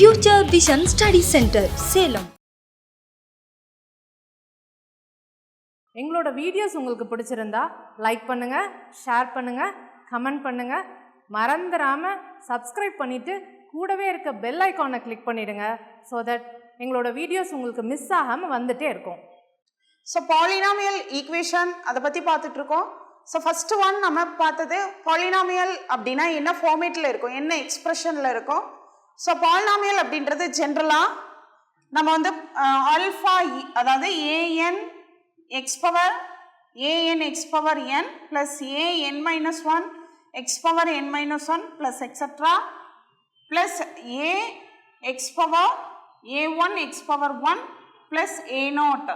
Future Vision Study Center, Salem. எங்களோட videos உங்களுக்கு பிடிச்சிருந்தா லைக் பண்ணுங்க, ஷேர் பண்ணுங்க, கமெண்ட் பண்ணுங்க. மறந்துடாம சப்ஸ்கிரைப் பண்ணிட்டு கூடவே இருக்க பெல் ஐகானை கிளிக் பண்ணிடுங்க. so that எங்களோட வீடியோஸ் உங்களுக்கு மிஸ் ஆகாம வந்துட்டே இருக்கும். ஸோ பாலினாமியல் ஈக்குவேஷன் அதை பற்றி பார்த்துட்டு இருக்கோம். ஸோ ஃபர்ஸ்ட் ஒன் நம்ம பார்த்தது பாலினாமியல் அப்படின்னா என்ன ஃபார்மேட்டில் இருக்கும், என்ன எக்ஸ்பிரஷனில் இருக்கும். ஸோ பாலினாமியல் அப்படின்றது ஜென்ரலாக நம்ம வந்து ஆல்ஃபா அதாவது a n x power a n x power n plus a n minus one x power n minus one plus etcetera plus a x power a one x power one plus a not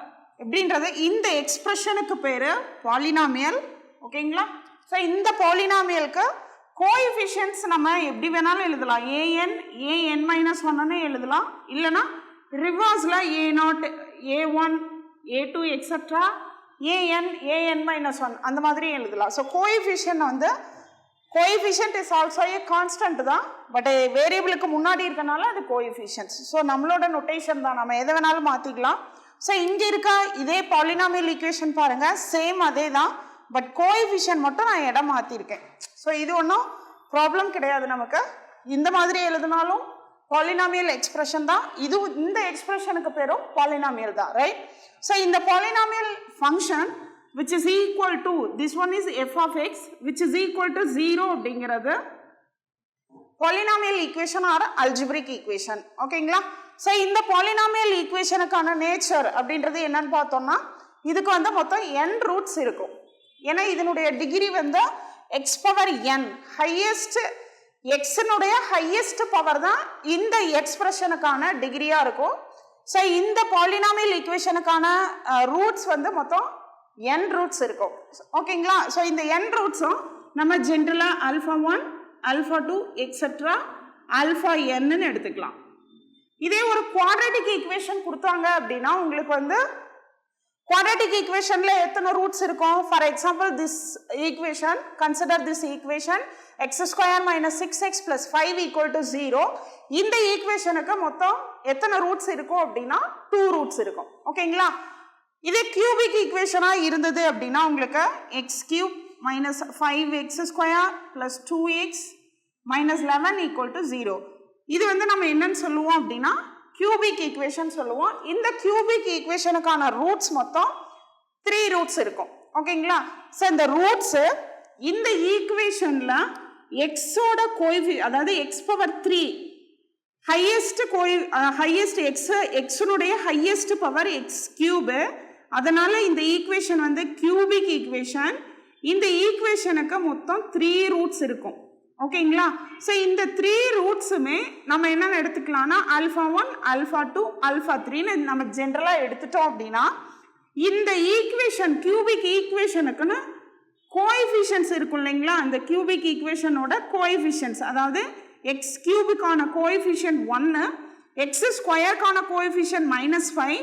எப்படின்றது இந்த எக்ஸ்பிரஷனுக்கு பேர் polynomial. ஓகேங்களா? So இந்த பாலினாமியலுக்கு coefficients நம்ம எப்படி வேணாலும் எழுதலாம். ஏஎன் மைனஸ் ஒன்னு எழுதலாம், இல்லைனா ரிவர்ஸில் a not a one a two etcetera a n minus one அந்த மாதிரி எழுதலாம். ஸோ கோஎஃபிஷியன்ட் வந்து coefficient is also a constant தான், பட் வேரியபிளுக்கு முன்னாடி இருக்கனால அது கோஎஃபிஷியன்ட்ஸ். ஸோ நம்மளோட நொட்டேஷன் தான், நம்ம எதை வேணாலும் மாற்றிக்கலாம். ஸோ இங்கே இருக்க இதே பாலினாமியல் ஈக்குவேஷன் பாருங்கள், சேம் அதே தான், பட் கோஎஃபிஷியன்ட் மட்டும் நான் இடம் மாற்றிருக்கேன். ஸோ இது ஒன்றும் ப்ராப்ளம் கிடையாது நமக்கு. இந்த மாதிரி எழுதினாலும் பாலினாமியல் எக்ஸ்பிரஷன் தான் இது. இந்த எக்ஸ்பிரஷனுக்கு பேரும் பாலினாமியல் தான், ரைட்? ஸோ இந்த polynomial function which is equal to this one is f of x which is equal to 0 அப்படிங்கிறது polynomial equation or algebraic equation. ஓகேங்களா? ஸோ இந்த பாலினாமியல் ஈக்குவேஷனுக்கான நேச்சர் அப்படின்றது என்னன்னு பார்த்தோம்னா, இதுக்கு வந்து மொத்தம் n ரூட்ஸ் இருக்கும். ஏன்னா இதனுடைய டிகிரி வந்து எக்ஸ் பவர் என், ஹையஸ்ட் எக்ஸினுடைய ஹையஸ்ட் பவர் தான் இந்த எக்ஸ்பிரஷனுக்கான டிகிரியா இருக்கும். ஸோ இந்த பாலினாமியல் ஈக்குவேஷனுக்கான ரூட்ஸ் வந்து மொத்தம் n ரூட்ஸ் இருக்கும். ஓகேங்களா? ஸோ இந்த n ரூட்ஸும் நம்ம ஜென்ரலாக ஆல்ஃபா 1 ஆல்ஃபா 2 எக்ஸெட்ரா ஆல்ஃபா என்னன்னு எடுத்துக்கலாம். இதே ஒரு குவாட்ரேட்டிக் ஈக்குவேஷன் கொடுத்தாங்க அப்படின்னா உங்களுக்கு வந்து குவாட்ரேட்டிக் ஈக்குவேஷன்ல எத்தனை ரூட்ஸ் இருக்கும்? For example this equation, consider this equation X square minus 6x + 5 = 0. இந்த ஈக்குவேஷனுக்கு மொத்தம் எத்தனை ரூட்ஸ் இருக்கும் அப்படின்னா 2 ரூட்ஸ் இருக்கும். ஓகேங்களா? இதே கியூபிக் ஈக்குவேஷனா இருந்தது அப்படின்னா உங்களுக்கு x³ minus 5x² + 2x minus 11 = 0. இது வந்து நம்ம என்னன்னு சொல்லுவோம் அப்படின்னா கியூபிக் ஈக்குவேஷன் சொல்லுவோம். இந்த கியூபிக் ஈக்குவேஷனுக்கான ரூட்ஸ் மொத்தம் 3 ரூட்ஸ் இருக்கும். ஓகேங்களா? ஸோ இந்த ரூட்ஸ் இந்த ஈக்குவேஷன்ல எக்ஸோட அதாவது எக்ஸ் பவர் 3 ஹையஸ்ட் எக்ஸனுடைய ஹையஸ்ட் பவர் x³. அதனால இந்த ஈக்குவேஷன் வந்து கியூபிக் ஈக்குவேஷன். இந்த ஈக்குவேஷனுக்கு மொத்தம் 3 ரூட்ஸ் இருக்கும். ஓகேங்களா? ஸோ இந்த 3 ரூட்ஸுமே நம்ம என்னென்ன எடுத்துக்கலாம்னா ஆல்ஃபா 1 ஆல்ஃபா 2 ஆல்ஃபா 3ன்னு நம்ம ஜென்ரலாக எடுத்துட்டோம் அப்படின்னா இந்த ஈக்குவேஷன் கியூபிக் ஈக்குவேஷனுக்குன்னு கோஎஃபிஷியன்ட்ஸ் இருக்கும் இல்லைங்களா? அந்த கியூபிக் ஈக்குவேஷனோட கோஎஃபிஷியன்ட்ஸ், அதாவது எக்ஸ் கியூபிக்கான கோஎஃபிஷியன்ட் 1, எக்ஸ் ஸ்கொயருக்கான கோஎஃபிஷியன்ட் -5,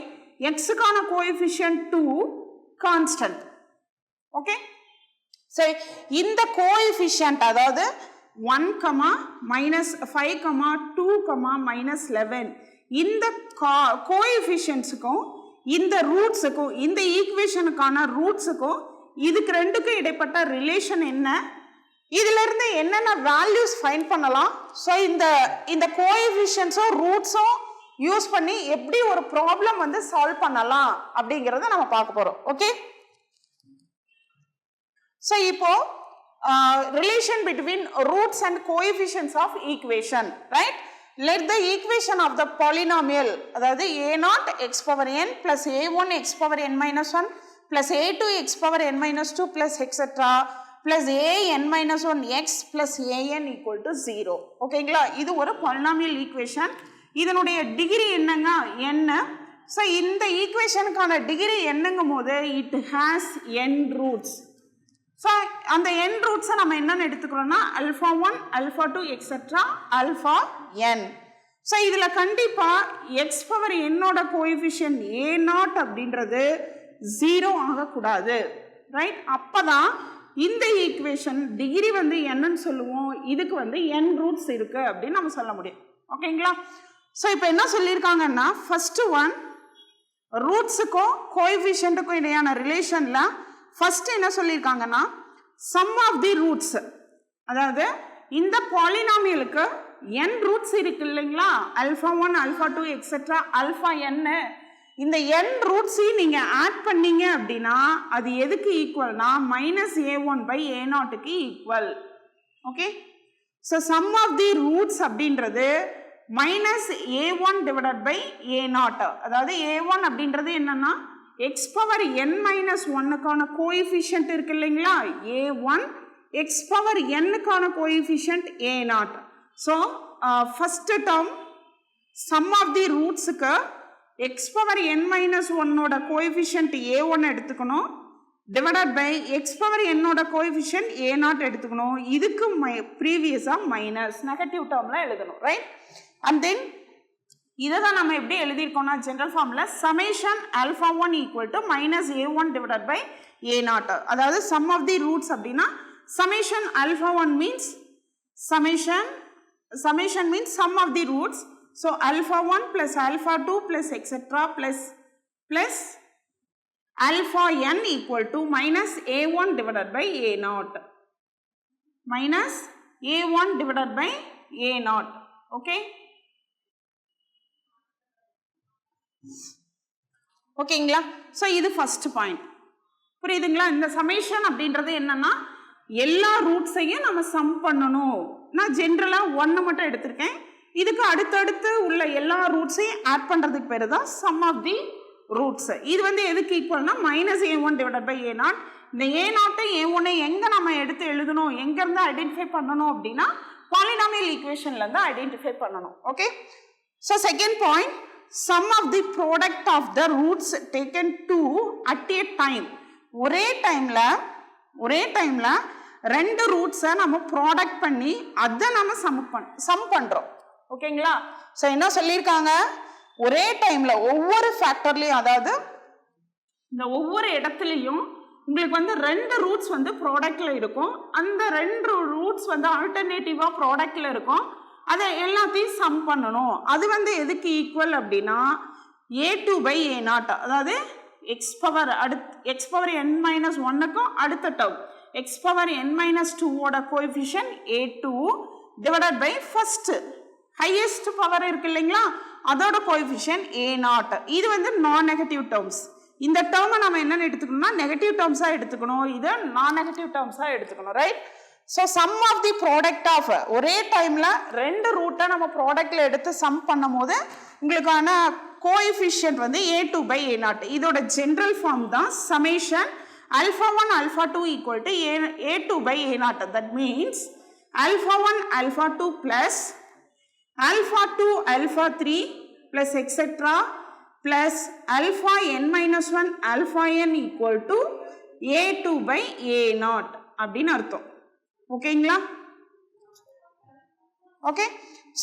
எக்ஸுக்கான கோஎஃபிஷியன்ட் 2 கான்ஸ்டன்ட். ஓகே? ஸோ இந்த கோஎஃபிஷியன்ட் அதாவது 1, -5, 2, -11 இந்த கோஎஃபிஷியன்ட்ஸுக்கும் இந்த ரூட்ஸுக்கும் இந்த ஈக்குவேஷனுக்கான ரூட்ஸுக்கும் இதுக்கு ரெண்டுக்கும் இடைப்பட்ட ரிலேஷன் என்ன, இதுல இருந்து என்னென்ன வேல்யூஸ் ஃபைண்ட் பண்ணலாம். ஸோ இந்த கோஎஃபிஷியன்ட்ஸும் ரூட்ஸும் யூஸ் பண்ணி எப்படி ஒரு ப்ராப்ளம் வந்து சால்வ் பண்ணலாம் அப்படிங்கிறத நம்ம பார்க்க போறோம். ஓகே? ஸோ இப்போ relation between roots and coefficients of equation, right? Let the equation of the polynomial அதாவது a0 x power n plus a1 x power n minus 1 plus a2 x power n minus 2 plus etc plus an minus 1 x plus an = 0. ஓகேங்களா? இது ஒரு polynomial equation. இதனுடைய degree என்னங்க? n. So இந்த ஈக்குவேஷனுக்கான degree என்னங்கும் போது it has n roots. So அந்த n ரூட்ஸை நம்ம என்னென்னு எடுத்துக்கிறோம்னா alpha 1 alpha 2 etcetera alpha n. So இதில் கண்டிப்பாக எக்ஸ் பவர் என்னோட கோஎஃபிஷியன்ட் a0 அப்படின்றது 0 ஆகக்கூடாது, ரைட்? அப்போ தான் இந்த ஈக்குவேஷன் டிகிரி வந்து என்னன்னு சொல்லுவோம், இதுக்கு வந்து n ரூட்ஸ் இருக்குது அப்படின்னு நம்ம சொல்ல முடியும். ஓகேங்களா? ஸோ இப்போ என்ன சொல்லியிருக்காங்கன்னா ஃபஸ்ட்டு ஒன் ரூட்ஸுக்கும் கோஎஃபிஷியன்ட்டுக்கும் இடையான ரிலேஷனில் ஃபஸ்ட்டு என்ன சொல்லியிருக்காங்கன்னா சம் ஆஃப் தி ரூட்ஸ், அதாவது இந்த பாலினாமியலுக்கு n ரூட்ஸ் இருக்கு இல்லைங்களா, alpha 1 alpha 2 etcetera alpha n, இந்த n ரூட்ஸையும் நீங்கள் ஆட் பண்ணீங்க அப்படின்னா அது எதுக்கு ஈக்குவல்னா -a1/a0க்கு equal. Okay, so sum of the roots அப்படின்றது -a1/a0, அதாவது a1 அப்படின்றது என்னன்னா x பவர் n மைனஸ் 1க்கான கோஎஃபிஷியன்ட் இருக்கு இல்லைங்களா, a1 x பவர் n-க்கான coefficient a0. So first term sum of the ரூட்ஸுக்கு x பவர் n மைனஸ் 1ஓட கோஎஃபிஷியன்ட் a1 எடுத்துக்கணும், டிவைடட் பை x பவர் n-ஓட கோஎஃபிஷியன்ட் a0 எடுத்துக்கணும். இதுக்கு ப்ரீவியஸாக மைனஸ் நெகட்டிவ் டேர்மில் எழுதணும், ரைட்? அண்ட் தென் இதை தான் நம்ம எப்படி எழுதியிருக்கோம்னா ஜென்ரல் ஃபார்மில் summation alpha 1 equal to -a1 divided by a0. அதாவது சம் ஆஃப் தி ரூட்ஸ் அப்படின்னா summation alpha 1 means summation means sum of the roots. So alpha 1 plus alpha 2 plus etc plus alpha n equal to -a1 divided by a0, minus a1 divided by a0. Okay, ஓகேங்களா? So இது first point, புரியுதுங்களா? இந்த summation அப்படின்றது என்னன்னா எல்லா ரூட்ஸையும் நம்ம some பண்ணணும். நான் ஜென்ரலாக 1 மட்டும் எடுத்திருக்கேன். இதுக்கு அடுத்தடுத்து உள்ள எல்லா ரூட்ஸையும் ஆட் பண்ணுறதுக்கு பேர் தான் சம் ஆஃப் தி ரூட்ஸ். இது வந்து எதுக்கு ஈக்குவல்னா -a1 டிவைடட் பை a0. இந்த a0 a1 எங்கே நம்ம எடுத்து எழுதணும், எங்கேருந்து ஐடென்டிஃபை பண்ணணும் அப்படின்னா பாலினாமியல் ஈக்குவேஷன்லேருந்து ஐடென்டிஃபை பண்ணணும். Okay, so second point sum of the product of the roots taken two at a time. ஒரே டைமில் ரெண்டு ரூட்ஸை நம்ம ப்ராடக்ட் பண்ணி அதை நம்ம சம் பண்ணுறோம். ஓகேங்களா? ஸோ என்ன சொல்லியிருக்காங்க, ஒரே டைமில் ஒவ்வொரு ஃபேக்டர்லையும், அதாவது இந்த ஒவ்வொரு இடத்துலையும் உங்களுக்கு வந்து ரெண்டு ரூட்ஸ் வந்து ப்ராடக்டில் இருக்கும். அந்த ரெண்டு ரூட்ஸ் வந்து ஆல்டர்னேட்டிவாக ப்ராடக்டில் இருக்கும். அதை எல்லாத்தையும் சம் பண்ணணும். அது வந்து எதுக்கு ஈக்குவல் அப்படின்னா a2/a0, அதாவது எக்ஸ் பவர் n-1க்கும் அடுத்த டேர்ம் x பவர் n-2ஓட coefficient a2 divided by first highest power இருக்கு இல்லைங்களா, அதோட கோஎஃபிஷியன்ட் a0. இது வந்து நான் நெகட்டிவ் டேர்ம்ஸ். இந்த டேர்மை நம்ம என்னன்னு எடுத்துக்கணும்னா நெகட்டிவ் டேர்ம்ஸாக எடுத்துக்கணும், இதை நான் நெகட்டிவ் டேர்ம்ஸாக எடுத்துக்கணும், right? So sum of the product of ஒரே டைமில் ரெண்டு ரூட்டை நம்ம ப்ராடக்டில் எடுத்து சம் பண்ணும் போது உங்களுக்கான கோஎஃபிஷியன்ட் வந்து a2/a0. இதோட ஜென்ரல் ஃபார்ம் தான் summation alpha 1 alpha 2 equal to a2/a0. That means alpha 1 alpha 2 plus alpha 2 alpha 3 plus etc plus alpha n-1 alpha n equal to a2/a0 அப்படின்னு அர்த்தம். ஓகேங்களா? Okay,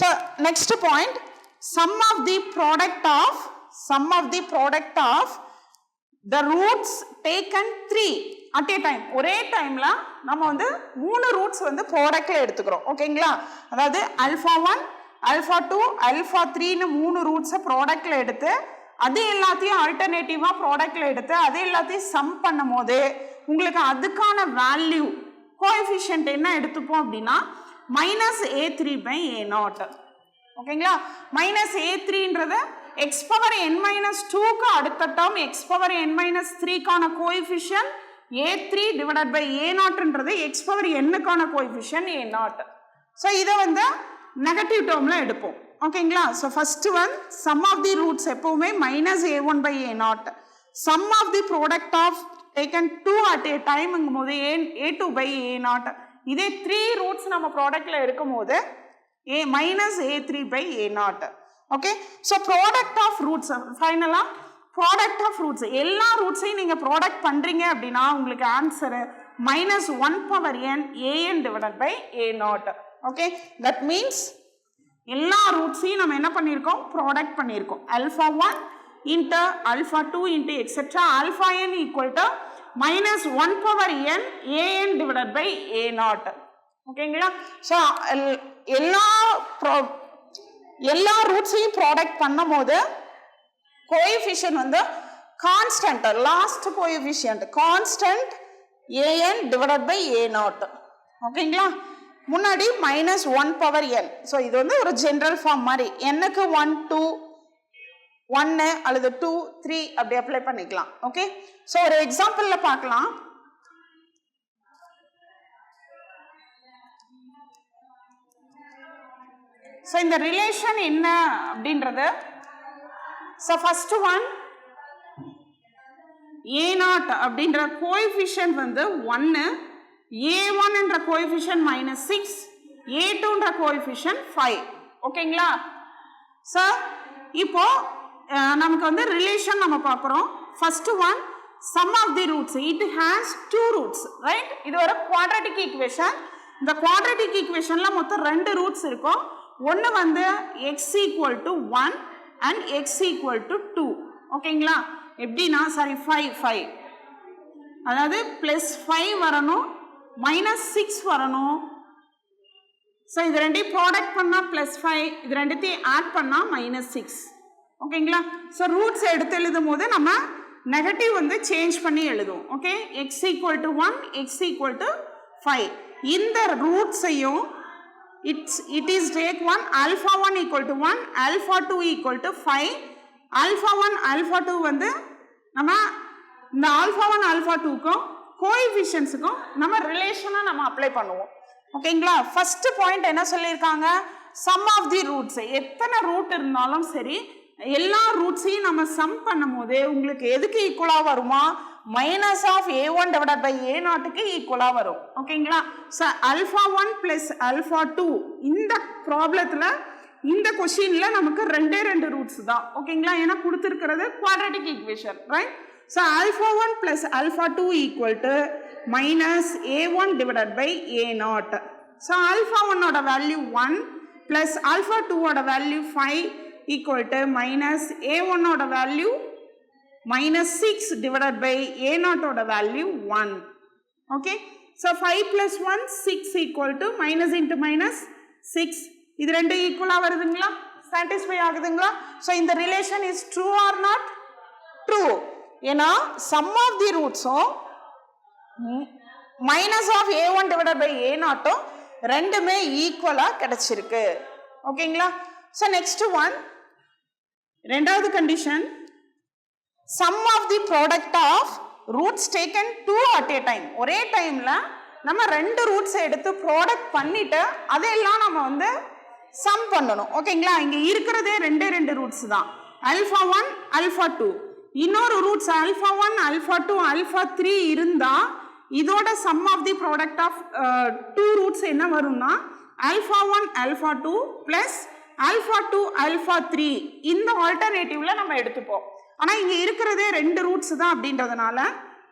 so next point sum of the product of the roots taken 3 at a time. ஒரே டைம்ல நம்ம வந்து 3 roots வந்து ப்ராடக்ட்ல எடுத்துக்கிறோம். ஓகேங்களா? அதாவது alpha 1 alpha 2 alpha 3ன்னு 3 ரூட்ஸை ப்ராடக்ட்ல எடுத்து அது எல்லாத்தையும் ஆல்டர்னேட்டிவா ப்ராடக்ட்ல எடுத்து அது எல்லாத்தையும் சம் பண்ணும் போது உங்களுக்கு அதுக்கான வேல்யூ கோஎஃபிஷியன்ட் என்ன எடுத்துப்போம் அப்படின்னா -a3/a0. ஓகேங்களா? -a3ன்றது x பவர் n-2க்கு அடுத்த டேர்ம் x பவர் n-3க்கான கோஎஃபிஷியன்ட் a3 டிவைடட் பை a0ன்றது x பவர் n-க்கான கோஎஃபிஷியன்ட் a0. ஸோ இதை வந்து நெகட்டிவ் டேர்ம்ல எடுப்போம். ஓகேங்களா? So first one sum of the roots எப்பவுமே -a1/a0. Sum of the product of taken 2 at a டைம்ங்கும் போது a2/a0. இதே 3 ரூட்ஸ் நம்ம ப்ராடக்ட்ல இருக்கும் போது -a3/a0. Okay, so product of roots ஃபைனலாக ப்ராடக்ட் ஆஃப் ரூட்ஸ் எல்லா ரூட்ஸையும் நீங்கள் ப்ராடக்ட் பண்ணுறீங்க அப்படின்னா உங்களுக்கு answer -1/n an divided by a0. Okay, that means எல்லா ரூட்ஸையும் நம்ம என்ன பண்ணியிருக்கோம், ப்ராடக்ட் பண்ணியிருக்கோம். alpha 1 into alpha 2 into etc alpha n equal to -1/n an divided by a0. ஓகேங்களா? ஸோ எல்லா ரூட்ஸையும் ப்ராடக்ட் பண்ணும் போது கோஎஃபிஷியன்ட் வந்து constant, last coefficient constant an divided by a0. ஓகேங்களா? முன்னாடி -1 பவர் n. ஸோ இது வந்து ஒரு ஜென்ரல் ஃபார்ம் மாதிரி. n-க்கு 1 2 1 அல்லது 2 3 அப்படி அப்ளை பண்ணிக்கலாம். ஓகே, ஸோ ஒரு எக்ஸாம்பிள்ல பார்க்கலாம். ஸோ இந்த ரிலேஷன் என்ன அப்படின்றது, ஸோ ஃபர்ஸ்ட் ஒன் a0 அப்படின்ற கோஎஃபிஷியன்ட் வந்து 1, a1 என்ற கோஎஃபிஷியன்ட் -6, a2 என்ற கோஎஃபிஷியன்ட் 5. ஓகேங்களா? ஸோ இப்போ நமக்கு வந்து ரிலேஷன் நம்ம பார்க்குறோம். First one sum of the roots, it has 2 roots, right? இது ஒரு குவாட்ரட்டிக் ஈக்குவேஷன். இந்த குவாட்ரட்டிக் ஈக்குவேஷன்ல மொத்தம் 2 ரூட்ஸ் இருக்கும். ஒன்று வந்து x = 1 அண்ட் x = 2. ஓகேங்களா? எப்படின்னா சாரி 5 அதாவது +5 வரணும், -6 வரணும். ஸோ இது ரெண்டையும் ப்ராடக்ட் பண்ணால் +5, இது ரெண்டுத்தையும் ஆட் பண்ணால் -6. ஓகேங்களா? ஸோ ரூட்ஸ் எடுத்து எழுதும் போது நம்ம நெகட்டிவ் வந்து சேஞ்ச் பண்ணி எழுதுவோம். Okay, x = 1, x = 5. இந்த ரூட்ஸையும் it is take one alpha1 = 1, alpha2 = 5. alpha1 alpha2 வந்து நம்ம இந்த alpha1 alpha2க்கும் கோஎஃபிஷியன்ட்ஸுக்கும் நம்ம ரிலேஷனை நம்ம அப்ளை பண்ணுவோம். ஓகேங்களா? ஃபர்ஸ்ட் பாயிண்ட் என்ன சொல்லியிருக்காங்க, சம் ஆஃப் தி ரூட்ஸ். எத்தனை ரூட் இருந்தாலும் சரி, எல்லா ரூட்ஸையும் நம்ம சம் பண்ணும் போது உங்களுக்கு எதுக்கு ஈக்குவலாக வருமா, -a1 டிவைடட் பை a0க்கு ஈக்குவலாக வரும். ஓகேங்களா? ஸோ α1 + α2 இந்த ப்ராப்ளத்தில், இந்த கொஸ்டின்ல நமக்கு 2 ரூட்ஸ் தான். ஓகேங்களா? ஏன்னா கொடுத்துருக்கிறது quadratic equation, right? So α1 + α2 = -a1 divided by a0. So α1 ஓட வேல்யூ 1 ப்ளஸ் α2 ஓட வேல்யூ 5 = -a1 ஓட வேல்யூ -6 டிவைடட் பை a0 ஓட வேல்யூ 1. Okay, so 5 + 1 6 = -(-) 6. இது ரெண்டு ஈக்குவலாக வருதுங்களா, சாட்டிஸ்ஃபை ஆகுதுங்களா? ஸோ இந்த relation is true or not? True. ஏன்னா சம் ஆஃப் தி ரூட்ஸும் -(a1 டிவைடட் பை a0) ரெண்டுமே ஈக்குவலாக கிடைச்சிருக்கு. ஓகேங்களா? ஸோ நெக்ஸ்ட் ஒன், ரெண்டாவது condition, sum of the product of roots taken 2 at a time. ஒரே டைம்ல நம்ம 2 ரூட்ஸ் எடுத்து ப்ராடக்ட் பண்ணிட்டு அதையெல்லாம் நம்ம வந்து சம் பண்ணணும். ஓகேங்களா? இங்க இருக்கிறதே 2 ரூட்ஸ் தான், α1 α2. இன்னொரு ரூட்ஸ் α1 α2 α3 இருந்தா இதோட sum of the product of 2 roots என்ன வரும்னா α1 α2 + α2 α3. இந்த ஆல்டர்னேட்டிவ்ல நம்ம எடுத்துப்போம். ஆனா இங்க இருக்கிறதே 2 ரூட்ஸ் தான் அப்படின்றதுனால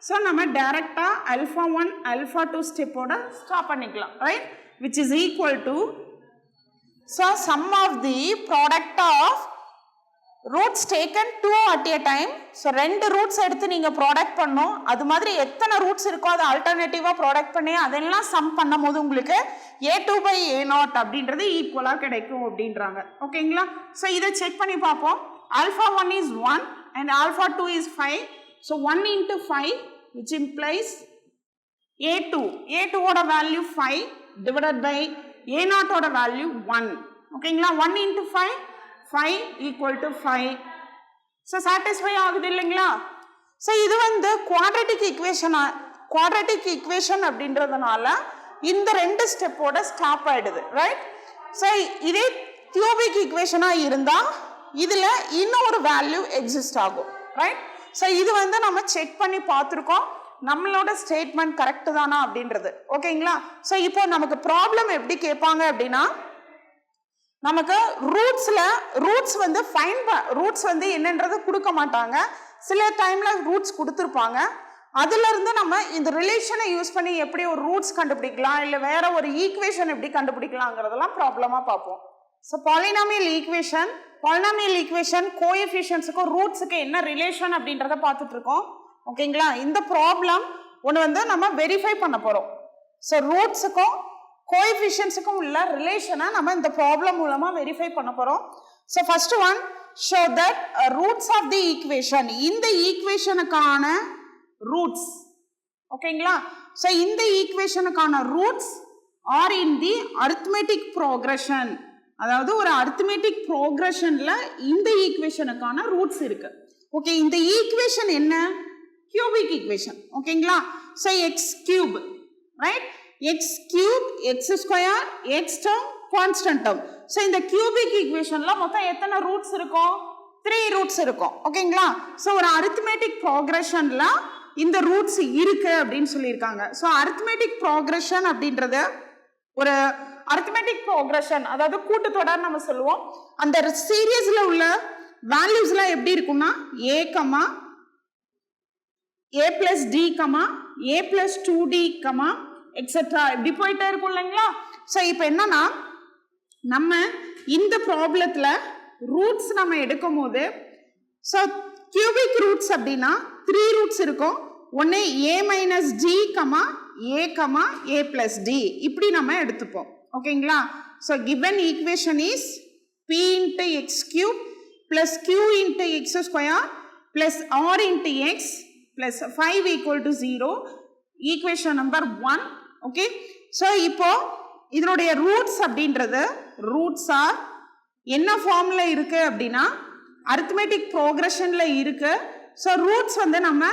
ஸோ நம்ம டைரக்டா α1 α2 ஸ்டெப்போட ஸ்டாப் பண்ணிக்கலாம், right? Which is equal to, so sum of the product of roots taken 2 at a time. So 2 roots எடுத்து நீங்கள் ப்ராடக்ட் பண்ணோம், அது மாதிரி எத்தனை ரூட்ஸ் இருக்கோ அதை ஆல்டர்னேட்டிவாக ப்ராடக்ட் பண்ணி அதெல்லாம் சம் பண்ணும் போது உங்களுக்கு a2 by a0 அப்படின்றது ஈக்குவலாக கிடைக்கும் அப்படின்றாங்க. ஓகேங்களா? ஸோ இதை செக் பண்ணி பார்ப்போம். α1 is 1 and α2 is 5. So 1 into 5 which implies a2. a2 ஓட வேல்யூ 5 divided by a0 ஓட வேல்யூ 1. ஓகேங்களா? 1 into 5 5 = 5. ஸோ சாட்டிஸ்ஃபை ஆகுது இல்லைங்களா? ஸோ இது வந்து குவாட்ரட்டிக் ஈக்குவேஷன் அப்படின்றதுனால இந்த 2 ஸ்டெப்போட ஸ்டாப் ஆயிடுது, ரைட்? ஸோ இதே கியூபிக் ஈக்குவேஷனாக இருந்தால் இதில் இன்னொரு வேல்யூ எக்ஸிஸ்ட் ஆகும், ரைட்? ஸோ இது வந்து நம்ம செக் பண்ணி பார்த்துருக்கோம், நம்மளோட ஸ்டேட்மெண்ட் கரெக்டு தானா அப்படின்றது. ஓகேங்களா? ஸோ இப்போ நமக்கு ப்ராப்ளம் எப்படி கேட்பாங்க அப்படின்னா, நமக்கு ரூட்ஸ் வந்து ரூட்ஸ் வந்து என்னன்றது கொடுக்க மாட்டாங்க, சில டைம்ல ரூட்ஸ் கொடுத்துருப்பாங்க. அதுல இருந்து நம்ம இந்த ரிலேஷனை யூஸ் பண்ணி எப்படி ஒரு ரூட்ஸ் கண்டுபிடிக்கலாம், இல்லை வேற ஒரு ஈக்குவேஷன் எப்படி கண்டுபிடிக்கலாங்கிறதெல்லாம் ப்ராப்ளமா பார்ப்போம். ஸோ பாலினாமியல் ஈக்குவேஷன் கோஎஃபிஷியன்ட்ஸுக்கும் ரூட்ஸுக்கு என்ன ரிலேஷன் அப்படின்றத பார்த்துட்டு இருக்கோம். ஓகேங்களா? இந்த ப்ராப்ளம் ஒன்று வந்து நம்ம வெரிஃபை பண்ண போறோம். ஸோ ரூட்ஸுக்கும் கோஎஃபிஷியன்ட்ஸுக்கும் உள்ள ரிலேஷனை நம்ம இந்த ப்ராப்ளம் மூலமாக வெரிஃபை பண்ண போகிறோம். So first one, show that roots of the equation, இந்த ஈக்குவேஷனுக்கான ரூட்ஸ், ஓகேங்களா? ஸோ இந்த ஈக்குவேஷனுக்கான roots are in the arithmetic progression, அதாவது ஒரு அரித்மெட்டிக் ப்ரோக்ரஷன்ல இந்த ஈக்குவேஷனுக்கான ரூட்ஸ் இருக்கு. ஓகே, இந்த ஈக்குவேஷன் என்ன? கியூபிக் ஈக்குவேஷன், ஓகேங்களா? So x cube, right? X cube, x square, x term, constant term. So இந்த கியூபிக் ஈக்குவேஷன்ல மொத்தம் எத்தனை ரூட்ஸ் இருக்கும்? 3 ரூட்ஸ் இருக்கும், ஓகேங்களா? ஸோ ஒரு அரித்மெட்டிக் ப்ரோக்ரஷன்ல இந்த ரூட்ஸ் இருக்கு அப்படின்னு சொல்லியிருக்காங்க. ஸோ அரித்மெட்டிக் ப்ரோக்ரஷன் அப்படின்றது ஒரு அரித்மெட்டிக் ப்ரோக்ரஷன், அதாவது கூட்டுத்தொடர் நம்ம சொல்லுவோம். அந்த சீரியஸ்ல உள்ள வேல்யூஸ்லாம் எப்படி இருக்கும்னா a comma a plus d comma a plus 2d comma etcetera இப்படி போயிட்டே இருக்கும் இல்லைங்களா? ஸோ இப்போ என்னன்னா நம்ம இந்த ப்ராப்ளத்தில் ரூட்ஸ் நம்ம எடுக்கும் போது, ஸோ கியூபிக் ரூட்ஸ் அப்படின்னா 3 ரூட்ஸ் இருக்கும். ஒன்று a minus D comma a comma a plus d இப்படி நம்ம எடுத்துப்போம், ஓகேங்களா? So given equation is p into x cube plus q into x square plus r into x plus 5 equal to 0. Equation number 1. Okay, so இப்போ இதனுடைய roots அப்படின்றது roots R என்ன ஃபார்ம்ல இருக்கு அப்படின்னா அரித்மெட்டிக் ப்ரோக்ரஷன்ல இருக்கு. ஸோ ரூட்ஸ் வந்து நம்ம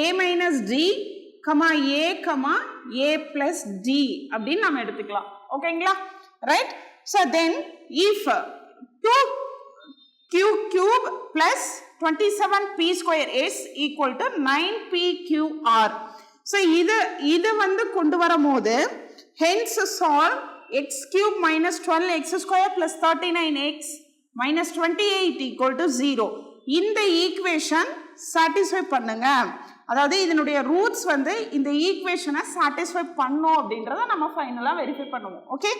a minus D comma a comma a plus D அப்படின்னு நம்ம எடுத்துக்கலாம், ஓகேங்களா? Right? So then if 2q cube plus 27p square is equal to 9pqr. So இது வந்து கொண்டு வரும்போது hence solve x cube minus 12x square plus 39x minus 28 equal to 0. இந்த equation satisfy பண்ணுங்க, அதாவது இதனுடைய ரூட்ஸ் வந்து இந்த ஈக்குவேஷனை சாட்டிஸ்ஃபை பண்ணும் அப்படின்றத நம்ம ஃபைனலாக வெரிஃபை பண்ணுவோம். Okay,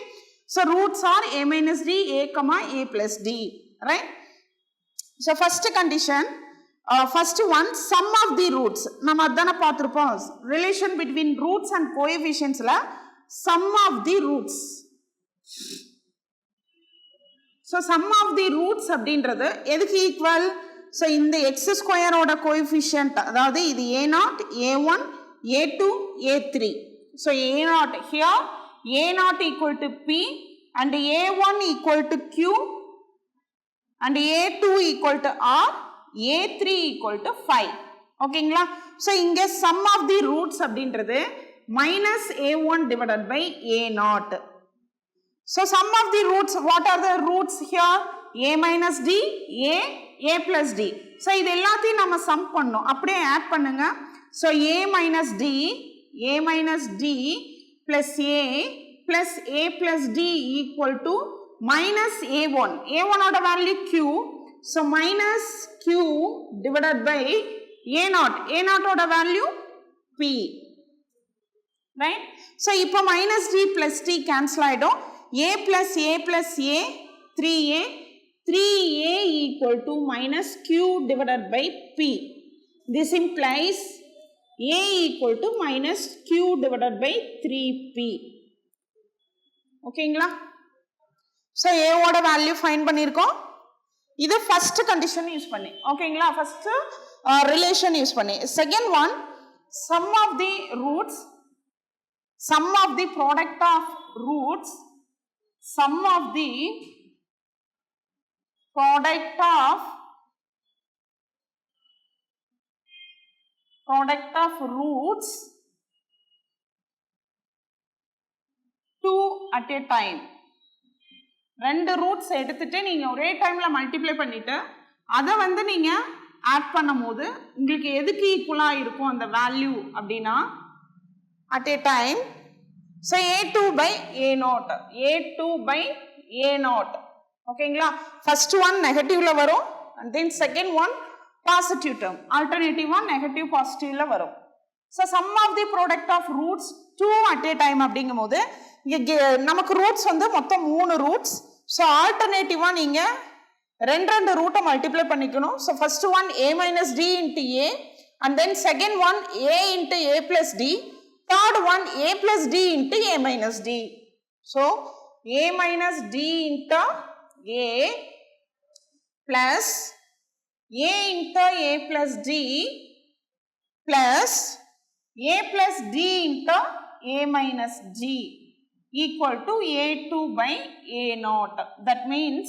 so roots are a minus d, a comma a plus d, right? So first condition, first one, sum of the roots. நம்ம அதானே பார்த்துருப்போம், ரிலேஷன் பிட்வீன் ரூட்ஸ் அண்ட் கோஎஃபிஷியன்ட்ஸ்ல sum of the roots. So sum of the roots அப்படின்றது எதுக்கு equal? So இந்த x ஸ்கொயரோட coefficient, அதாவது இது a0, a1, a2, a3. ஸோ a0 here, a0 equal to p and a1 equal to q and a2 equal to r, a3 equal to 5. ஓகேங்களா? So இங்கே some of the roots அப்படின்றது minus a1 divided by a0. So sum of the roots, what are the roots here? a minus d, a plus d. So இது எல்லாத்தையும் நம்ம sum பண்ணோம், அப்படியே add பண்ணுங்க. So a minus d plus a plus d equal to minus a1. a1 ஓட value q. So minus q divided by a0. a0 ஓட value p. Right? So இப்போ minus d plus d cancel ஆயிடும். a plus a 3a equal to minus q divided by p. This implies a equal to minus q divided by 3p. ஓகேங்களா? So a ஓட value find பண்ணியிருக்கோம். இது first condition use பண்ணி, ஓகேங்களா? First relation use பண்ணி. Second one, sum of the roots, sum of the product of roots, sum of the product of roots 2 at a time. ரெண்டு roots எடுத்துட்டு நீங்க ஒரே டைம்ல மல்டிப்ளை பண்ணிட்டு அதை வந்து நீங்க ஆட் பண்ணும்போது உங்களுக்கு எதுக்கு ஈக்குவலா இருக்கும் அந்த வேல்யூ அப்படின்னா at a time. So a2 by a0. ஓகேங்களா? ஃபர்ஸ்ட் ஒன் நெகட்டிவ்ல வரும் and then second one positive term, alternative one negative பாசிட்டிவ்ல வரும். So sum of the product of roots 2 at a time அப்படிங்கும்போது நமக்கு ரூட்ஸ் வந்து மொத்தம் 3 ரூட்ஸ். ஸோ ஆல்டர்னேட்டிவா நீங்க ரெண்டு ரூட்டை மல்டிப்ளை பண்ணிக்கணும். So first one a minus d into a and then second one a into a plus d, third one a plus d into a minus d. So a minus d into a plus a into a plus d plus a plus d into a minus g equal to a2 by a naught. That means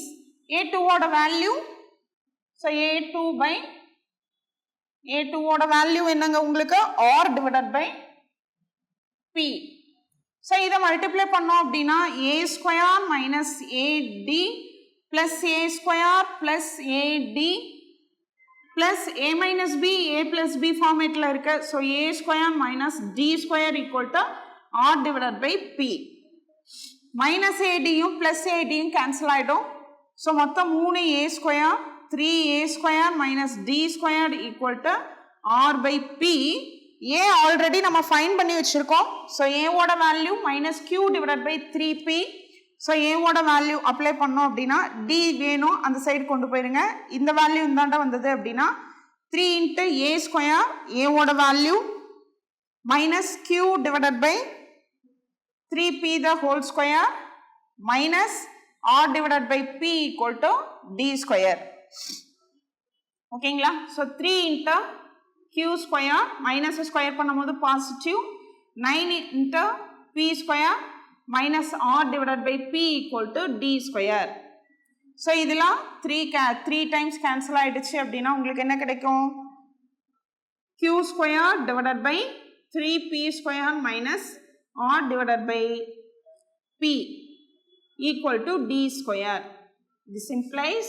a2 oda value, so a2 by a2 oda value என்னங்க உங்களுக்கு r divided by p. So இதை multiply பண்ணோம் அப்படின்னா a square minus ad plus a square plus ad plus a minus b, a plus b formatல இருக்கு. So a square minus d square equal to r divided by p. Minus ad யும் plus ad யும் cancel ஆயிடும். So மொத்தம் 3a square 3a square minus d square equal to r by p. a already நம்ம find பண்ணி வச்சிருக்கோம். So a ஓட value minus q divided by 3p. So a ஓட value apply பண்ணோம் அப்படின்னா d வேணும் அந்த சைடு கொண்டு போயிருங்க. இந்த வேல்யூ இந்தாண்ட வந்தது அப்படின்னா 3 into a square a ஓட value minus q divided by 3p the whole square minus r divided by p equal to d square. ஓகேங்களா? So 3 into q square minus square பண்ணும்போது positive 9 into p square minus r divided by p equal to d square. So இதெல்லாம் 3 times cancel ஆயிடுச்சு அப்படின்னா உங்களுக்கு என்ன கிடைக்கும்? q square divided by 3p square minus r divided by p equal to d square. This implies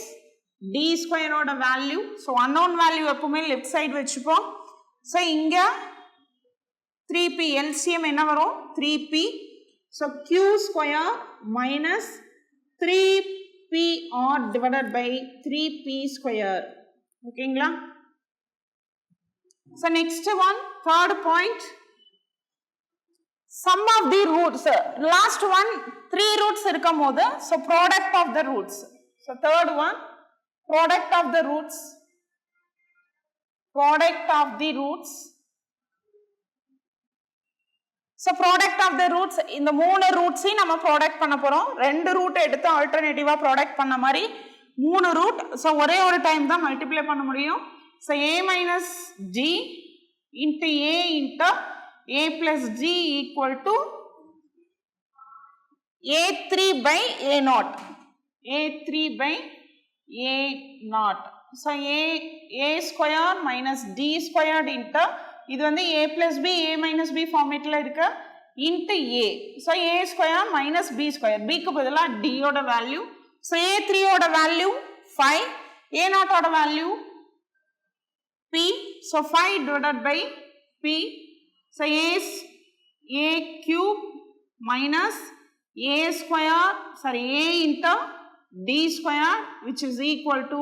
d square oda value, so unknown value எப்பவுமே left side வச்சுப்போம். So இங்க 3p LCM என்ன வரும்? 3p. So q square minus 3pr divided by 3p square. ஓகேங்களா? So next one, third point. Sum of the roots. Last one 3 roots இருக்கும்போது so product of the roots. So third one, product of the roots. Product of the roots. So product of the roots, இந்த 3 roots நம்ம product பண்ண போறோம். 2 root எடுத்து alternative product பண்ண மாதிரி 3 root. So ஒரே ஒரு டைம் தான் multiply பண்ண முடியும். So a minus g into a into a plus g equal to a3 by a naught. a3 by a naught. So a square minus d squared into இது வந்து a plus b a minus b formatல இருக்கு into a. So a square minus b square. b க்கு பதிலா d ஓட value. So a3 ஓட value 5, a naught ஓட value p. So 5 divided by p. So a cube minus a square, sorry, a into d square which is equal to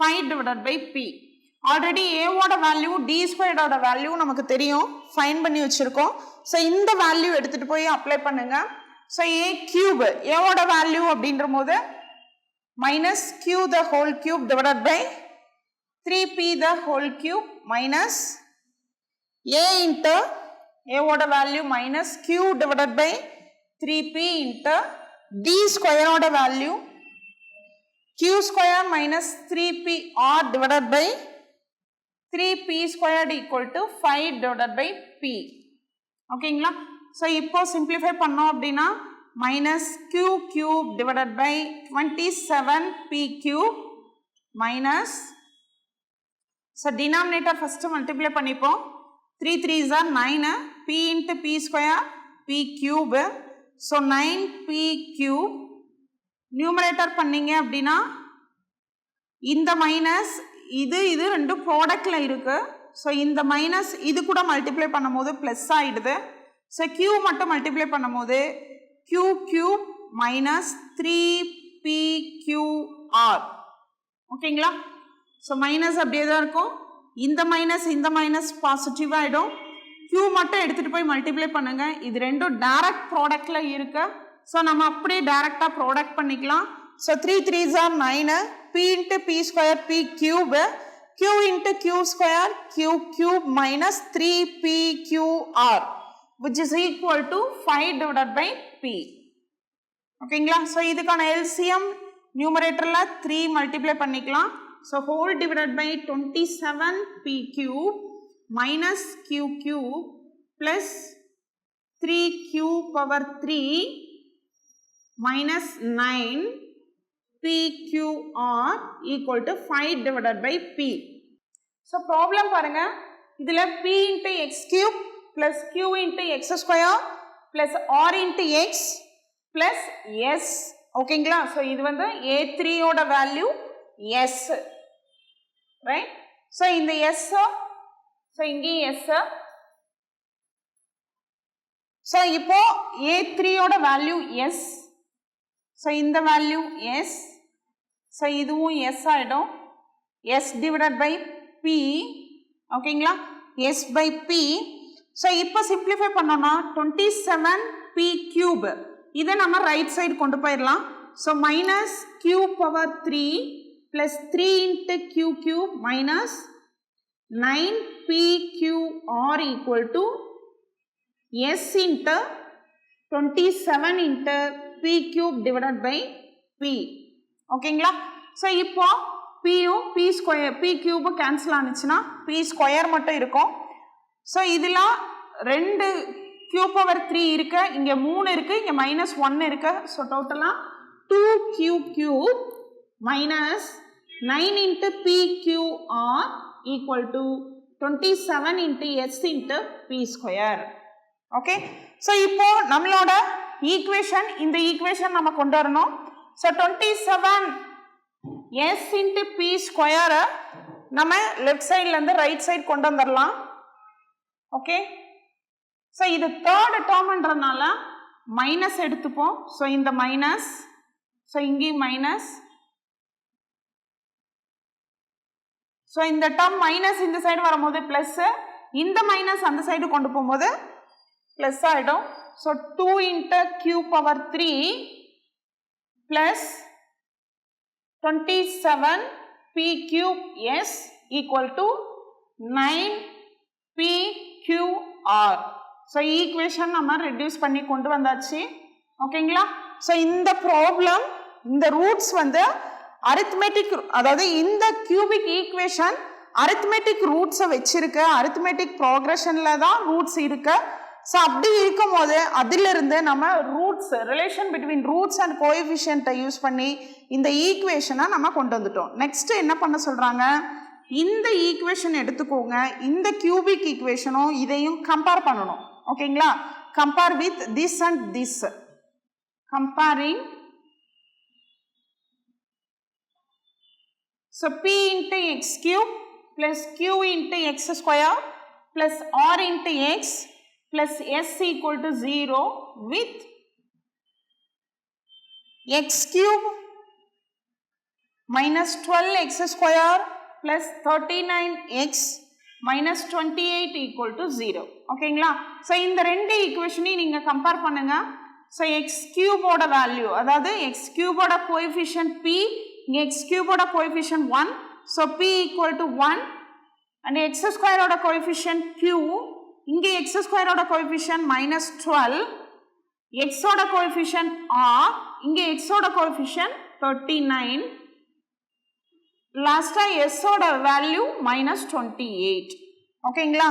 5 divided by p. Already a ஓட value d squared ஓட value நமக்கு தெரியும், find பண்ணி வச்சிருக்கோம். So இந்த value எடுத்துட்டு போய் apply பண்ணுங்க. So a cube, a ஓட value அப்படின்றபோது minus q the whole cube divided by 3p the whole cube minus a into a ஓட value minus q divided by 3p into d square ஓட value q square minus 3p r divided by 3p squared equal to 5 divided by p. ஓகேங்களா? So இப்போ simplify பண்ணோம் அப்படின்னா minus q cube divided by 27p cube minus, so denominator first multiply பண்ணிப்போம். 3 3s are 9, p into p square p cube. So 9p cube. Numerator பண்ணீங்க அப்படின்னா இந்த minus இது ரெண்டு ப்ராடக்ட்ல இருக்கு. ஸோ இந்த மைனஸ் இது கூட மல்டிப்ளை பண்ணும்போது ப்ளஸ் ஆயிடுது. ஸோ கியூ மட்டும் மல்டிப்ளை பண்ணும்போது கியூ கியூப் மைனஸ் 3pqr. ஓகேங்களா? ஸோ மைனஸ் அப்படியே தான் இருக்கும். இந்த மைனஸ் பாசிட்டிவ் ஆகிடும். கியூ மட்டும் எடுத்துகிட்டு போய் மல்டிப்ளை பண்ணுங்க. இது ரெண்டும் டைரக்ட் ப்ராடக்ட்ல இருக்கு. ஸோ நம்ம அப்படியே டைரக்டாக ப்ராடக்ட் பண்ணிக்கலாம். So 3 3s are 9, p into p square p cube, q into q square q cube minus 3pqr which is equal to 5 divided by p. ஓகேங்களா? ஸோ இதுக்கான எல்சிஎம் நியூமரேட்டரில் 3 மல்டிப்ளை பண்ணிக்கலாம். So whole divided by 27p cube minus q cube plus 3q power 3 minus 9pqr equal to 5 divided by p. So problem பாருங்க, இதில் p into x cube plus q into x square plus r into x plus s. ஓகேங்களா? So இது வந்து a3 ஓட value s, right? So இந்த s, so இங்கேயும் s. So இப்போ a3 ஓட வேல்யூ s, ஸோ இந்த வேல்யூ s, ஸோ இதுவும் s ஆகிடும். s டிவைடட் பை p, ஓகேங்களா? s பை p. ஸோ இப்போ சிம்பிளிஃபை பண்ணோம்னா 27p cube, இதை நம்ம ரைட் சைடு கொண்டு போயிடலாம். So minus q power 3 plus 3 into q cube minus 9pqr equal to s into 27 into p cube divided by p. ஓகேங்களா? So இப்போ pயும் p square p cube cancel ஆனிச்சுன்னா p square மட்டும் இருக்கும். ஸோ இதில் 2 q power 3 இருக்கு, இங்கே 3 இருக்கு, இங்கே மைனஸ் 1 இருக்கு. ஸோ டோட்டலாக 2q cube minus 9 into pqr equal to 27 into s into p square. Okay? So இப்போ நம்மளோட ஈக்குவேஷன், இந்த ஈக்குவேஷன் நம்ம கொண்டு வரணும். ஸோ 27 s இன்ட்டு p ஸ்கொயரை நம்ம லெஃப்ட் சைட்லேருந்து ரைட் சைட் கொண்டு வந்துடலாம். ஓகே? ஸோ இது தேர்ட் டேர்ம்ன்றதுனால மைனஸ் எடுத்துப்போம். ஸோ இந்த மைனஸ், ஸோ இங்கேயும் மைனஸ். ஸோ இந்த டேர்ம் மைனஸ் இந்த சைடு வரும்போது ப்ளஸ், இந்த மைனஸ் அந்த சைடு கொண்டு போகும்போது ப்ளஸ் ஆகிடும். So 2 into q power 3 plus 27p cube s equal to 9pqr. So equation நம்ம ரெடியூஸ் பண்ணி கொண்டு வந்தாச்சு. ஓகேங்களா? ஸோ இந்த ப்ராப்ளம், இந்த ரூட்ஸ் வந்து அரித்மெட்டிக், அதாவது இந்த கியூபிக் ஈக்குவேஷன் அரித்மெட்டிக் ரூட்ஸை வச்சிருக்கு, அரித்மெட்டிக் ப்ரோக்ரஷனில் தான் ரூட்ஸ் இருக்கு. ஸோ அப்படி இருக்கும் போது அதிலிருந்து நம்ம roots, relation between roots and கோஎஃபிஷியன்ட்டை யூஸ் பண்ணி இந்த ஈக்குவேஷனை நம்ம கொண்டு வந்துட்டோம். நெக்ஸ்ட் என்ன பண்ண சொல்கிறாங்க, இந்த ஈக்குவேஷன் எடுத்துக்கோங்க, இந்த கியூபிக் ஈக்குவேஷனும் இதையும் கம்பேர் பண்ணணும். ஓகேங்களா? Compare with this and this. Comparing, so p into x cube plus q into x square plus r into x plus s equal to 0 with x cube minus 12x square plus 39x minus 28 equal to 0. ஓகேங்களா? So இந்த ரெண்டு ஈக்குவேஷனையும் நீங்கள் compare பண்ணுங்க. So x கியூபோட value, அதாவது x கியூபோட coefficient p, இங்கே x கியூபோட coefficient 1, so p equal to 1, and x ஸ்கொயரோட கோஎஃபிஷியன்ட் q, இங்கே எக்ஸ் ஸ்கொயரோட கோஎஃபிஷியன்ட் மைனஸ் 12, எக்ஸோட கோஎஃபிஷியன்ட் r, இங்கே எக்ஸோட கோஎஃபிஷியன்ட் 39, லாஸ்ட்டாக எஸ்ஸோட வேல்யூ மைனஸ் 28. ஓகேங்களா?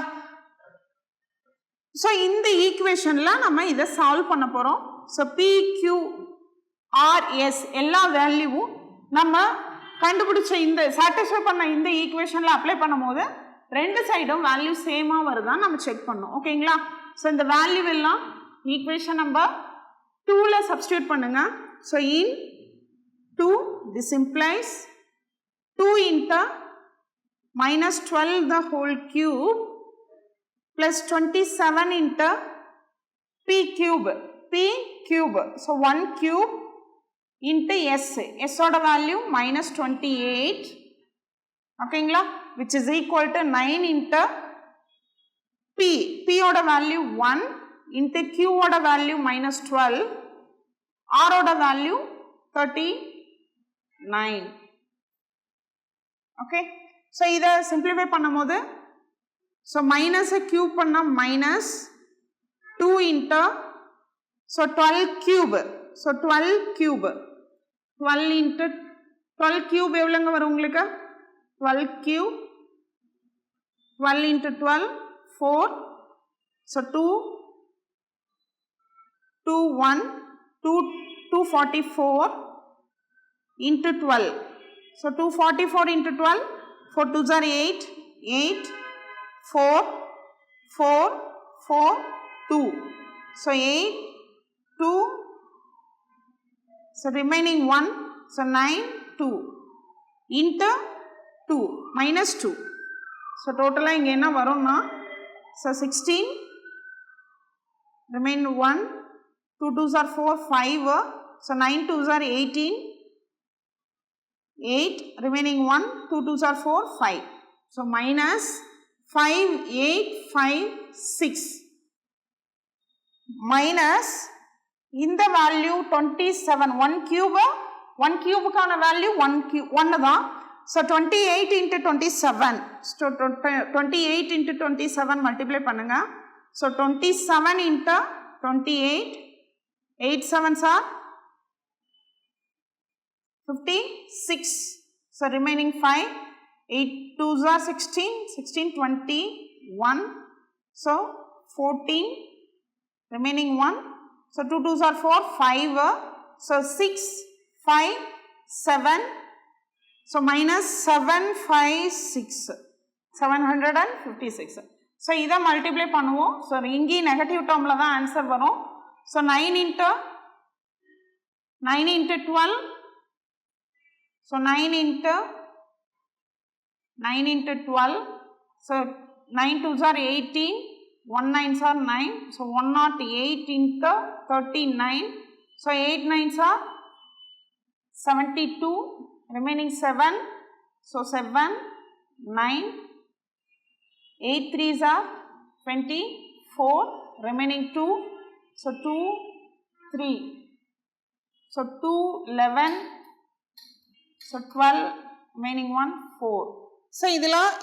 ஸோ இந்த ஈக்குவேஷனில் நம்ம இதை சால்வ் பண்ண போகிறோம். ஸோ PQRS எல்லா வேல்யூவும் நம்ம கண்டுபிடிச்ச இந்த சாட்டிஸ்ஃபை பண்ண இந்த ஈக்குவேஷனில் அப்ளை பண்ணும் போது ரெண்டு சைடும் வேல்யூ சேமாக வருதான்னு நம்ம செக் பண்ணோம். ஓகேங்களா? ஸோ இந்த வேல்யூ எல்லாம் ஈக்குவேஷன் நம்பர் 2ல சப்ஸ்டியூட் பண்ணுங்க. So in 2, this implies 2 into minus 12 the whole cube plus 27 into p cube, so 1 cube into s oda value minus 28, okayங்களா, which is equal to 9 into p oda value 1 into q oda value minus 12, r oda value 39. okay, so இதை simplify பண்ணும்போது, so minus cube பண்ணா minus 2 into, so 12 cube, so 12 cube 12 into 12 cube எவ்வளோங்க வரும் உங்களுக்கு 12 cube 12 into 12 4 so 244 into 12 so 244 into 12 4 2s are 8 8 4 4 4 2 so 8 2 so remaining 1 so 9 2 into 2 minus 2 so total இங்க என்ன வரும்னா so 16 remain 1 2 2s are 4 5 so 9 2s are 18 8 remaining 1 2 2s are 4 5 so minus 5 8 5 6 minus in the value 27 1 cube கான value 1 தான் so 28 into 27 so 28 into 27 multiply பண்ணுங்க so 27 into 28 8 7s are 56 so remaining 5 8 2s are 16 16 21 so 14 remaining 1 so 2 2s are 4 5 so 6 5 7 so minus 756 756 so இதை multiply பண்ணுவோம் so இங்கே negative termல தான் answer வரும் so 9 into 12 so 9 into 12 so 9 2s are 18 1 9s are 9 so 108 into 39 so 8 9s are 72 remaining 7 so 7 9 8 3s are 24 remaining 2 so 2 3 so 2 11 so 12 remaining 1 4 so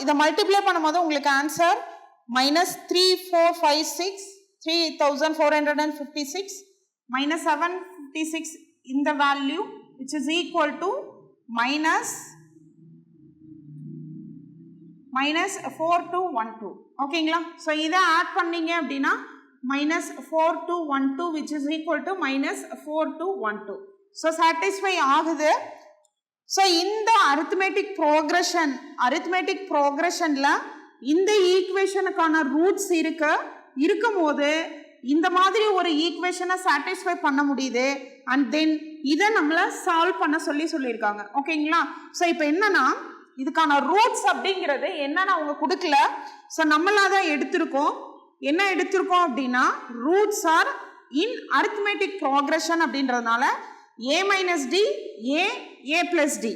இதை multiply பண்ணும்போது உங்களுக்கு answer minus 3456 3456 minus 756 in the value which is equal to minus 4212 ஓகேங்களா so இதை add பண்ணீங்க அப்படின்னா minus 4212 which is equal to minus 4212 so satisfy ஆகுது so இந்த arithmetic progressionல இந்த ஈக்குவேஷனுக்கான ரூட்ஸ் இருக்கும்போது இந்த மாதிரி ஒரு ஈக்குவேஷனை சாட்டிஸ்ஃபை பண்ண முடியுது அண்ட் தென் இதை நம்மள சால்வ் பண்ண சொல்லியிருக்காங்க ஓகேங்களா ஸோ இப்போ என்னன்னா இதுக்கான ரூட்ஸ் அப்படிங்கிறது என்னன்னு அவங்க கொடுக்கல ஸோ நம்மளா தான் எடுத்திருக்கோம் என்ன எடுத்திருக்கோம் அப்படின்னா roots are in arithmetic progression அப்படின்றதுனால a minus d a plus d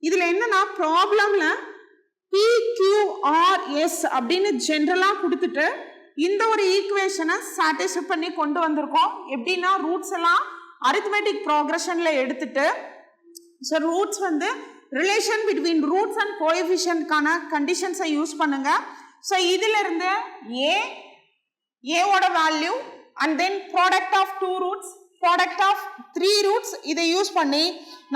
இதுல என்னன்னா ப்ராப்ளம்ல PQRS அப்படின்னு ஜெனரலா கொடுத்துட்டு இந்த ஒரு ஈக்குவேஷனை சாட்டிஸ்ஃபை பண்ணி கொண்டு வந்திருக்கோம் எப்படின்னா ரூட்ஸ் எல்லாம் அரித்மெட்டிக் ப்ராக்ரஷன்ல எடுத்துட்டு ஸோ ரூட்ஸ் வந்து ரிலேஷன் பிட்வீன் ரூட்ஸ் அண்ட் கோஎஃபிஷியன்ட்கான கண்டிஷன்ஸை யூஸ் பண்ணுங்க ஸோ இதுல இருந்து ஏவோட value and then product of 2 roots product of 3 roots இதை யூஸ் பண்ணி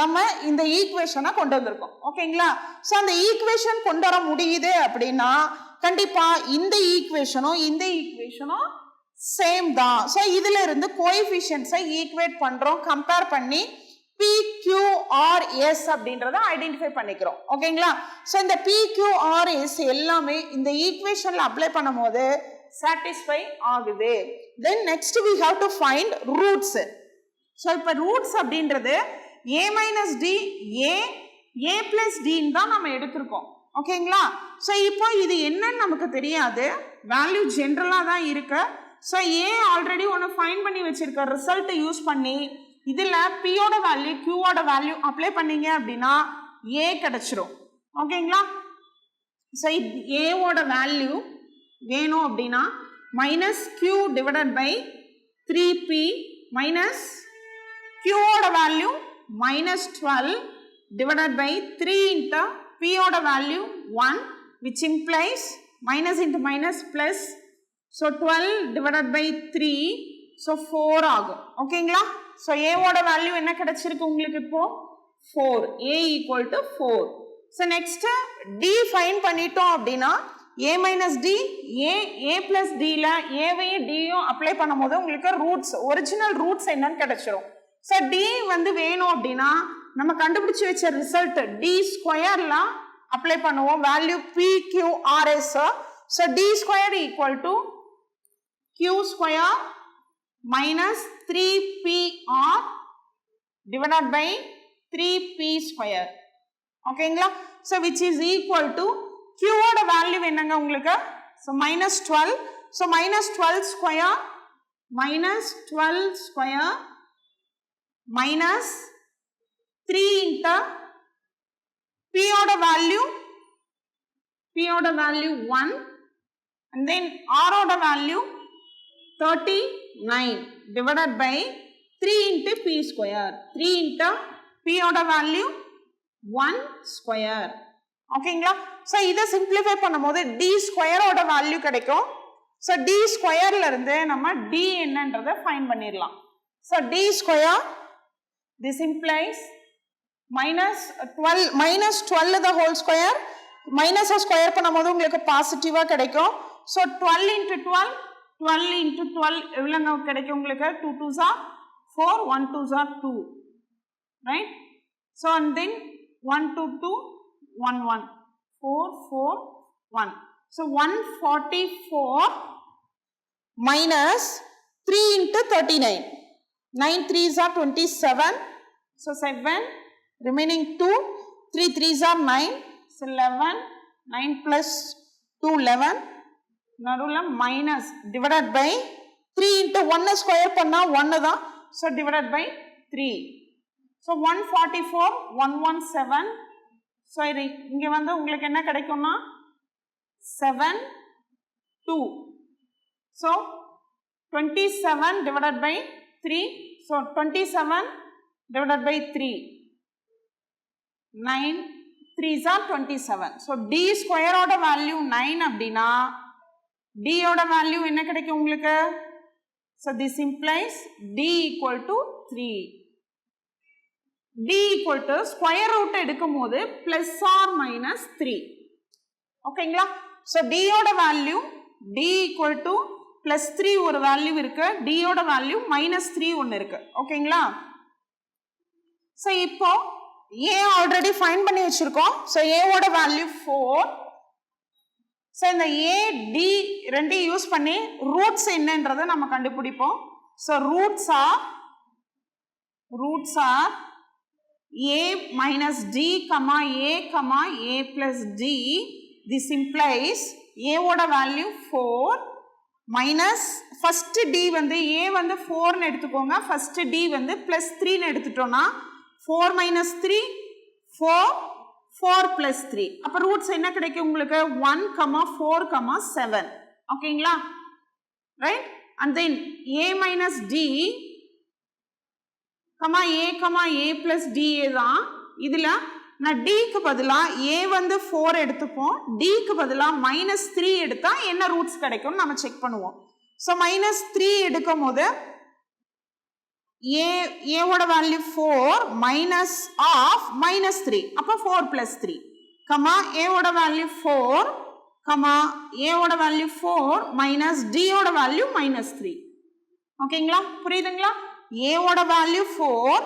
நம்ம இந்த ஈக்குவேஷனை கொண்டு வந்திருக்கோம் ஓகேங்களா ஸோ அந்த ஈக்குவேஷன் கொண்டு வர முடியுது அப்படின்னா கண்டிப்பா இந்த ஈக்குவேஷனும் சேம் தான் ஸோ இதுல இருந்து கோஎஃபிஷியன்ட்ஸை ஈக்குவேட் பண்றோம் கம்பேர் பண்ணி PQRS அப்படின்றத ஐடென்டிஃபை பண்ணிக்கிறோம் ஓகேங்களா ஸோ இந்த PQRS எல்லாமே இந்த ஈக்குவேஷன்ல அப்ளை பண்ணும்போது satisfy ஆகுது then next we have to find roots so இப்ப roots அப்படின்றது a minus d a plus d தான் நம்ம எடுத்திருக்கோம் ஓகேங்களா so இப்போ இது என்னன்னு நமக்கு தெரியாது வேல்யூ ஜெனரலா தான் இருக்கு so a ஆல்ரெடி ஒன்னு ஃபைண்ட் பண்ணி வச்சிருக்க ரிசல்ட் யூஸ் பண்ணி இதுல p ஓட வேல்யூ q ஓட வேல்யூ அப்ளை பண்ணீங்க அப்படின்னா a கிடைச்சிரும் ஓகேங்களா so a ஓட வேல்யூ வேணும் அப்படின்னா minus q divided by 3p minus q ஓட value minus 12 divided by 3 into p ஓட value 1 which implies minus into minus plus so 12 divided by 3 so 4 ஆகும் ஓகேங்களா ஸோ ஏவோட வேல்யூ என்ன கிடைச்சிருக்கு உங்களுக்கு இப்போ 4. A equal to 4. So next D fine பண்ணிட்டோம் அப்படின்னா A minus D A plus டியில் ஏவையும் டியும் அப்ளை பண்ணும் போது உங்களுக்கு ரூட்ஸ் ஒரிஜினல் ரூட்ஸ் என்னன்னு கிடைச்சிரும். ஸோ D வந்து வேணும் அப்படின்னா நம்ம கண்டுபிடிச்சு வச்ச ரிசல்ட் D ஸ்கொயர்ல அப்ளை பண்ணுவோம் value PQRS. So D square equal to Q square minus 3PR divided by 3P square. ஓகேங்களா? so which is equal to Q ஓட வேல்யூ என்னங்க உங்களுக்கு? so minus 12. so minus 12 square minus 3 into P ஓட value 1 and then R ஓட value 39 divided by 3 into P square. 3 into P ஓட value 1 square. ஓகேங்களா? So இதை simplify பண்ணும்போது D ஸ்கொயரோட வேல்யூ கிடைக்கும். ஸோ D ஸ்கொயர்ல இருந்து நம்ம D என்னன்றதை ஃபைண்ட் பண்ணிடலாம். So D square this implies minus 12 the whole square minus square பண்ணும்போது உங்களுக்கு பாசிட்டிவா கிடைக்கும். ஸோ 12 into 12 எவ்வளோ கிடைக்கும் உங்களுக்கு? 2 2s are 4 1 2s are 2, right? so and then 1 2 2 1 1 4 4 1. so 144 minus 3 into 39 9 3s are 27. so 7 remaining 2 3 3s are 9. so 11 9 plus 2 11 நடுவுல minus divided by 3 into 1 square பண்ணா 1 தான். So divided by 3. So 144 117. So இது இங்கே வந்து உங்களுக்கு என்ன கிடைக்கும்னா 7 2. So 27 divided by 3. So 27 divided by 3 9 3s are 27. So D ஸ்கொயரோட வேல்யூ 9 அப்படின்னா D ஓட வேல்யூ என்ன கிடைக்கும் உங்களுக்கு? so this implies D equal to 3. D equal to square root எடுக்கும் போது plus or minus 3. ஓகேங்களா? so D ஓட value D equal to plus 3 ஒரு வேல்யூ இருக்கு. D ஓட வேல்யூ minus 3 ஒன்று இருக்கு. ஓகேங்களா? so இப்போ A ஆல்ரெடி ஃபைண்ட் பண்ணி வச்சிருக்கோம். so A ஓட வேல்யூ 4. ஸோ இந்த A D ரெண்டையும் யூஸ் பண்ணி ரூட்ஸ் என்னன்றதை நம்ம கண்டுபிடிப்போம். So roots are A minus D, A plus D. This implies A ஓட வேல்யூ 4 மைனஸ் ஃபர்ஸ்ட் D வந்து A வந்து 4ன்னு எடுத்துக்கோங்க. ஃபர்ஸ்ட் D வந்து plus 3ன்னு எடுத்துட்டோம்னா 4 minus 3 4 plus 3. அப்ப ரூட்ஸ் என்ன கிடைக்கும் உங்களுக்கு? 1 4 7. ஓகேங்களா? Right? and then A minus D A plus D தான். இதுல நான் D க்கு பதிலா A வந்து 4 எடுத்துப்போம். D க்கு பதிலா minus 3 எடுத்தா என்ன ரூட்ஸ் கிடைக்கும் நம்ம செக் பண்ணுவோம். so minus 3 எடுக்கும் போது A ஓட வேல்யூ 4 மைனஸ் ஆஃப் minus 3. அப்ப 4 plus 3 A ஓட வேல்யூ 4 A ஓட வேல்யூ 4 மைனஸ் D ஓட வேல்யூ minus 3. ஓகேங்களா? புரியுதுங்களா? A ஓட வேல்யூ 4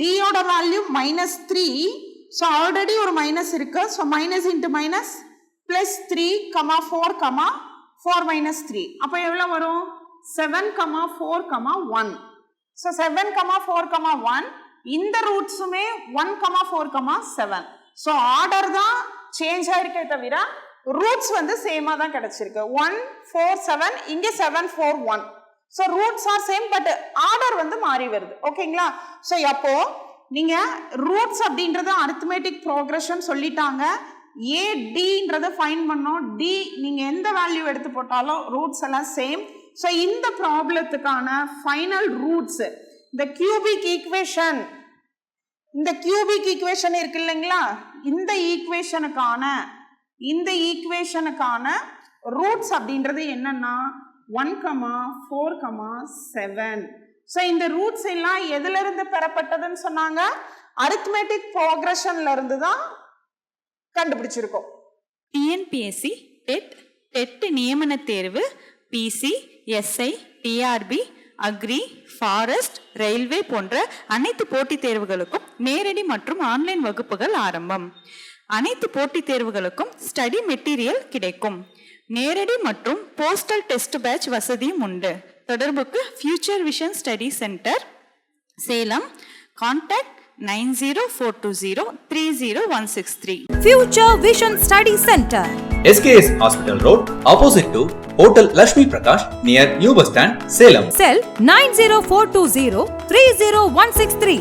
D ஓட வேல்யூ minus 3. ஸோ ஆல்ரெடி ஒரு மைனஸ் இருக்கு. So minus into minus plus 3 4 minus 3. அப்போ எவ்வளோ வரும்? 7 4 1. ஸோ 7 4 1 இந்த ரூட்ஸுமே 1 4 7. ஸோ ஆர்டர் தான் சேஞ்ச் ஆயிருக்கே தவிர ரூட்ஸ் வந்து சேமா தான் கிடைச்சிருக்கு. 1 4 7 இங்க 7 4 1. So roots R same but order வந்து மாறி வருது. ஓகேங்களா? ஸோ அப்போ நீங்க ரூட்ஸ் அப்படின்றது அரித்மெட்டிக் ப்ரோக்ரஷன் சொல்லிட்டாங்க. ADன்றத ஃபைண்ட் பண்ணோம். D நீங்க எந்த வேல்யூ எடுத்து போட்டாலும் ரூட்ஸ் எல்லாம் சேம். ஸோ இந்த ப்ராப்ளத்துக்கான ஃபைனல் ரூட்ஸ் இந்த கியூபிக் ஈக்குவேஷன் இருக்கு இல்லைங்களா? இந்த ஈக்குவேஷனுக்கான ரூட்ஸ் அப்படின்றது என்னன்னா 1 4 7. ஸோ இந்த ரூட்ஸ் எல்லாம் எதுல இருந்து பெறப்பட்டதுன்னு சொன்னாங்க, அரித்மெட்டிக் ப்ரோக்ரஷன்ல இருந்து தான் கண்டுபிடிச்சிருக்கோம். டிஎன்பிஎஸ்சி, டெட் நியமன தேர்வு, PC, SI, TRB, agri, forest, railway போன்ற அனைத்து போட்டித் தேர்வுகளுக்கும் நேரடி மற்றும் ஆன்லைன் வகுப்புகள் ஆரம்பம். அனைத்து போட்டித் தேர்வுகளுக்கும் ஸ்டடி மெட்டீரியல் கிடைக்கும். நேரடி மற்றும் போஸ்டல் டெஸ்ட் பேட்ச் வசதியும் உண்டு. தொடர்புக்கு future vision study centre, Salem. Contact 9042030163. Future Vision Study Center. SKS Hospital Road, opposite to Hotel Lakshmi Prakash, near New Bus Stand, Salem. Cell 90420 30163.